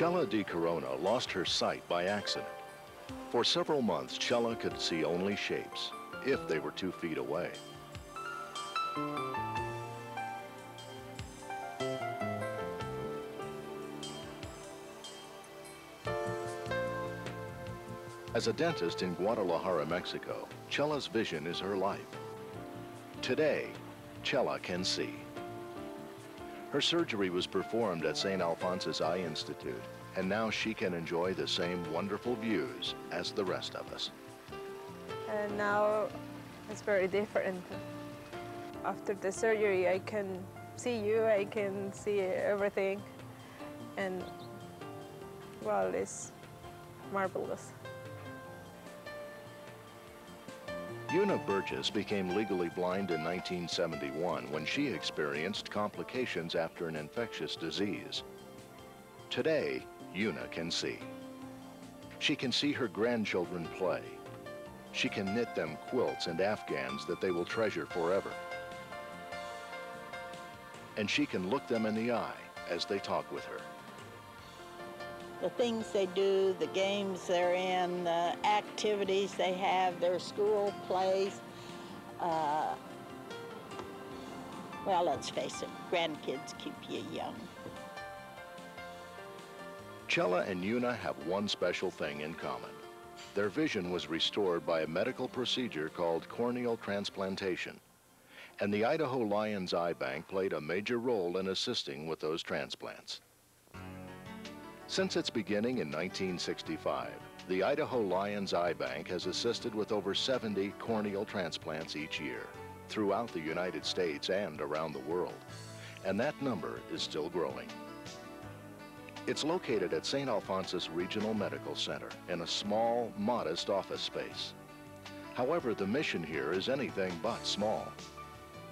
Chela Di Corona lost her sight by accident. For several months, Chela could see only shapes, if they were 2 feet away. As a dentist in Guadalajara, Mexico, Chela's vision is her life. Today, Chela can see. Her surgery was performed at St. Alphonsus Eye Institute, and now she can enjoy the same wonderful views as the rest of us. And now it's very different. After the surgery, I can see you, I can see everything, and well, it's marvelous. Una Burgess became legally blind in 1971 when she experienced complications after an infectious disease. Today, Una can see. She can see her grandchildren play. She can knit them quilts and afghans that they will treasure forever. And she can look them in the eye as they talk with her. The things they do, the games they're in, the activities they have, their school plays. Well, let's face it, grandkids keep you young. Chela and Una have one special thing in common. Their vision was restored by a medical procedure called corneal transplantation. And the Idaho Lions Eye Bank played a major role in assisting with those transplants. Since its beginning in 1965, the Idaho Lions Eye Bank has assisted with over 70 corneal transplants each year throughout the United States and around the world, and that number is still growing. It's located at St. Alphonsus Regional Medical Center in a small, modest office space. However, the mission here is anything but small.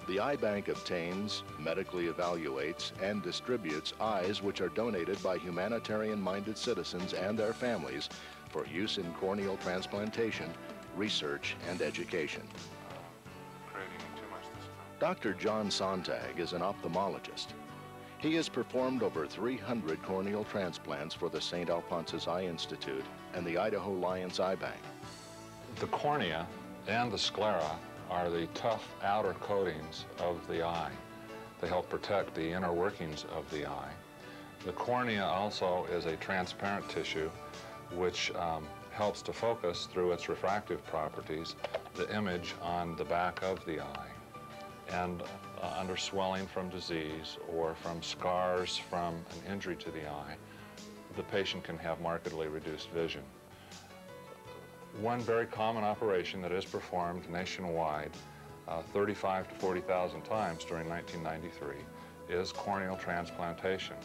The eye bank obtains, medically evaluates, and distributes eyes which are donated by humanitarian-minded citizens and their families for use in corneal transplantation, research, and education. Dr. John Sontag is an ophthalmologist. He has performed over 300 corneal transplants for the St. Alphonsus Eye Institute and the Idaho Lions Eye Bank. The cornea and the sclera are the tough outer coatings of the eye. They help protect the inner workings of the eye. The cornea also is a transparent tissue which helps to focus through its refractive properties the image on the back of the eye. And under swelling from disease or from scars from an injury to the eye, the patient can have markedly reduced vision. One very common operation that is performed nationwide 35 to 40,000 times during 1993 is corneal transplantation.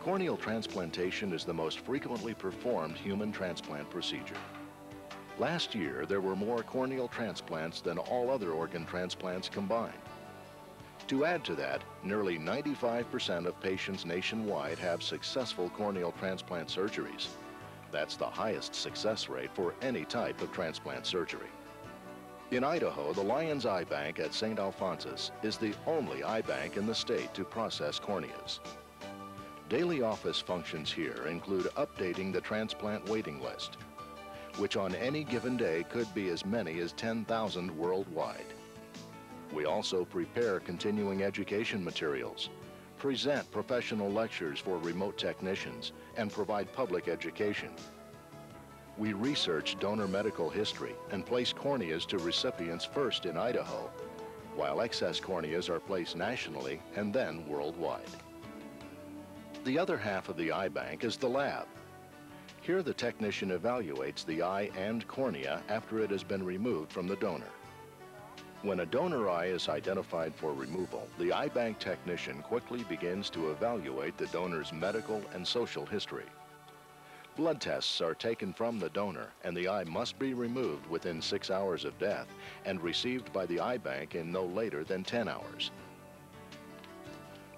Corneal transplantation is the most frequently performed human transplant procedure. Last year, there were more corneal transplants than all other organ transplants combined. To add to that, nearly 95% of patients nationwide have successful corneal transplant surgeries. That's the highest success rate for any type of transplant surgery. In Idaho, the Lions Eye Bank at St. Alphonsus is the only eye bank in the state to process corneas. Daily office functions here include updating the transplant waiting list, which on any given day could be as many as 10,000 worldwide. We also prepare continuing education materials, present professional lectures for remote technicians, and provide public education. We research donor medical history and place corneas to recipients first in Idaho, while excess corneas are placed nationally and then worldwide. The other half of the eye bank is the lab. Here the technician evaluates the eye and cornea after it has been removed from the donor. When a donor eye is identified for removal, the eye bank technician quickly begins to evaluate the donor's medical and social history. Blood tests are taken from the donor, and the eye must be removed within 6 hours of death and received by the eye bank in no later than 10 hours.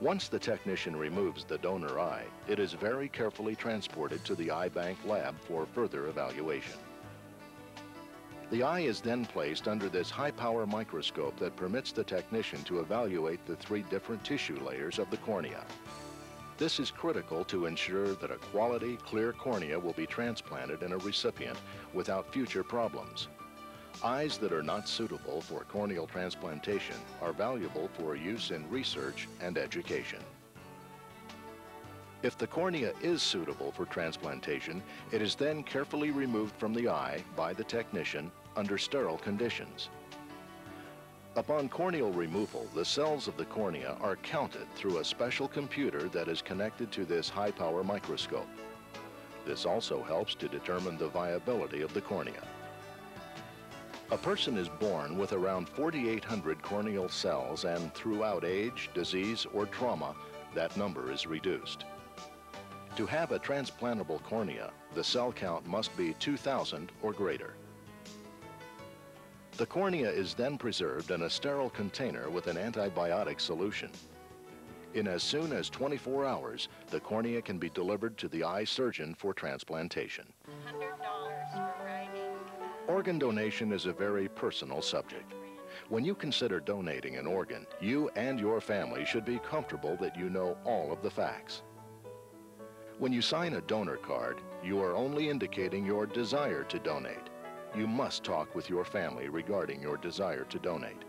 Once the technician removes the donor eye, it is very carefully transported to the eye bank lab for further evaluation. The eye is then placed under this high-power microscope that permits the technician to evaluate the 3 different tissue layers of the cornea. This is critical to ensure that a quality, clear cornea will be transplanted in a recipient without future problems. Eyes that are not suitable for corneal transplantation are valuable for use in research and education. If the cornea is suitable for transplantation, it is then carefully removed from the eye by the technician under sterile conditions. Upon corneal removal, the cells of the cornea are counted through a special computer that is connected to this high-power microscope. This also helps to determine the viability of the cornea. A person is born with around 4,800 corneal cells, and throughout age, disease, or trauma, that number is reduced. To have a transplantable cornea, the cell count must be 2,000 or greater. The cornea is then preserved in a sterile container with an antibiotic solution. In as soon as 24 hours, the cornea can be delivered to the eye surgeon for transplantation. $100 for writing. Organ donation is a very personal subject. When you consider donating an organ, you and your family should be comfortable that you know all of the facts. When you sign a donor card, you are only indicating your desire to donate. You must talk with your family regarding your desire to donate.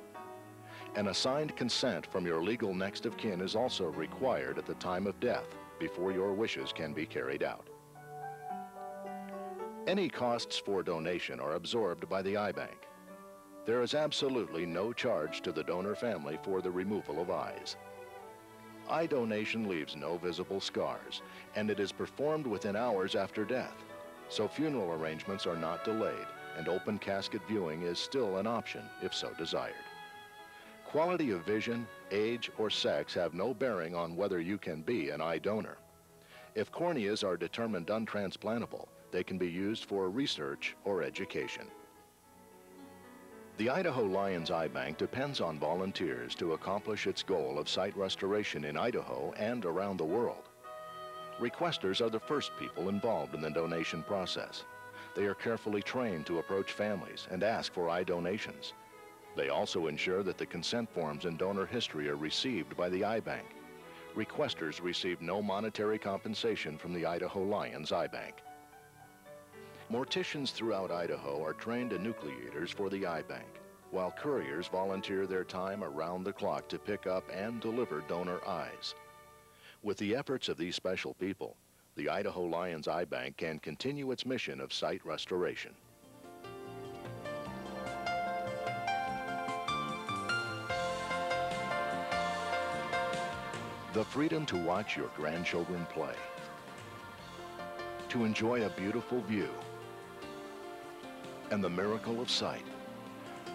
An assigned consent from your legal next of kin is also required at the time of death before your wishes can be carried out. Any costs for donation are absorbed by the eye bank. There is absolutely no charge to the donor family for the removal of eyes. Eye donation leaves no visible scars, and it is performed within hours after death, so funeral arrangements are not delayed, and open casket viewing is still an option if so desired. Quality of vision, age, or sex have no bearing on whether you can be an eye donor. If corneas are determined untransplantable, they can be used for research or education. The Idaho Lions Eye Bank depends on volunteers to accomplish its goal of sight restoration in Idaho and around the world. Requesters are the first people involved in the donation process. They are carefully trained to approach families and ask for eye donations. They also ensure that the consent forms and donor history are received by the eye bank. Requesters receive no monetary compensation from the Idaho Lions Eye Bank. Morticians throughout Idaho are trained enucleators for the eye bank, while couriers volunteer their time around the clock to pick up and deliver donor eyes. With the efforts of these special people, the Idaho Lions Eye Bank can continue its mission of sight restoration. The freedom to watch your grandchildren play, to enjoy a beautiful view, and the miracle of sight.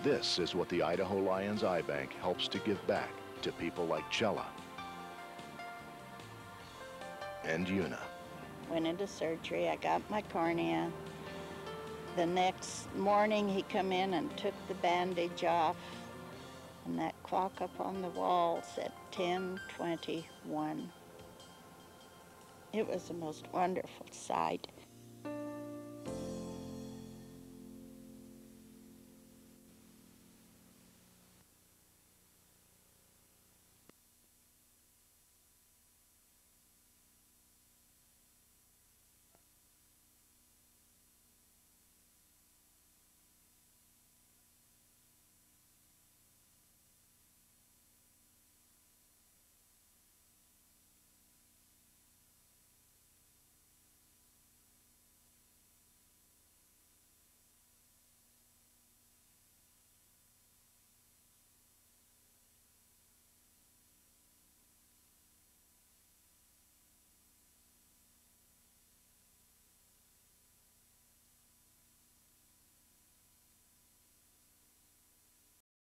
This is what the Idaho Lions Eye Bank helps to give back to people like Chella and Una. Went into surgery, I got my cornea. The next morning he come in and took the bandage off, and that clock up on the wall said 10:21. It was the most wonderful sight.